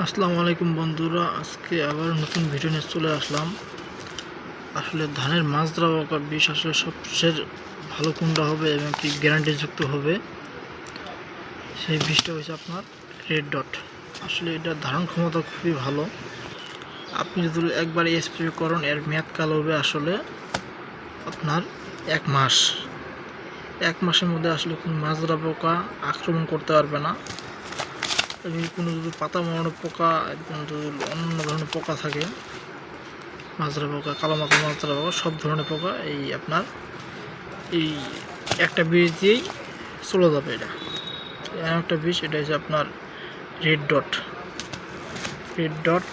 আসসালামু আলাইকুম বন্ধুরা, আজকে আবার নতুন ভিডিও নিয়ে চলে আসলাম। আসলে ধানের মাজরা পোকা বিষ আসলে সবচেয়ে ভালো কোনটা হবে এবং কি গ্যারান্টিযুক্ত হবে, সেই বিষটা হচ্ছে আপনার রেড ডট। আসলে এটার ধারণ ক্ষমতা খুবই ভালো। আপনি যদি একবার স্প্রে করেন এর মেয়াদকাল হবে আসলে আপনার 1 মাস। 1 মাসের মধ্যে আসলে কোনো মাজরা পোকা আক্রমণ করতে পারবে না। কোনো যদি পাতা মোড়ানো পোকা এবং যদি অন্য ধরনের পোকা থাকে, মাজরা পোকা, কালো মাথা মাজরা পোকা, সব ধরনের পোকা এই আপনার এই একটা বীজ দিয়েই চলে যাবে। এটা একটা বীজ, এটা হচ্ছে আপনার রেড ডট। রেড ডট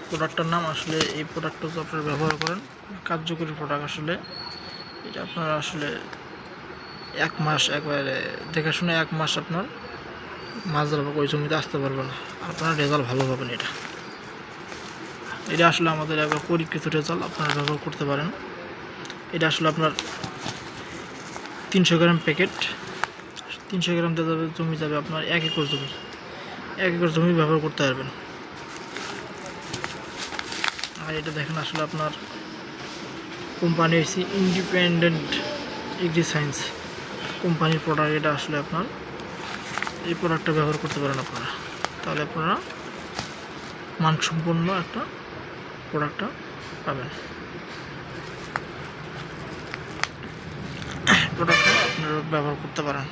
প্রোডাক্টটার নাম। আসলে এই প্রোডাক্টটা যদি আপনারা ব্যবহার করেন, কার্যকরী প্রোডাক্ট। আসলে এটা আপনারা আসলে 1 মাস একবারে দেখাশোনা 1 মাস আপনার মাজরা পোকা ওই জমিতে আসতে পারবে না, আপনারা রেজাল্ট ভালো পাবেন। এটা আসলে আমাদের একবার পরীক্ষিত রেজাল্ট, আপনারা ব্যবহার করতে পারেন। এটা আসলে আপনার 300 গ্রাম প্যাকেট, 300 গ্রাম দিয়ে যাবে জমি যাবে আপনার 1 একর জমি। 1 একর জমি ব্যবহার করতে পারবেন। আর এটা দেখেন আসলে আপনার কোম্পানি হচ্ছে ইন্ডিপেন্ডেন্ট এগ্রিসায়েন্স কোম্পানির প্রোডাক্ট। এটা আসলে আপনার এই প্রোডাক্টটা ব্যবহার করতে পারেন আপনারা, তাহলে আপনারা মানসম্পন্ন একটা প্রোডাক্টটা পাবেন। প্রোডাক্টটা আপনারা ব্যবহার করতে পারেন।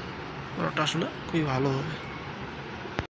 প্রোডাক্টটা আসলে খুবই ভালো হবে।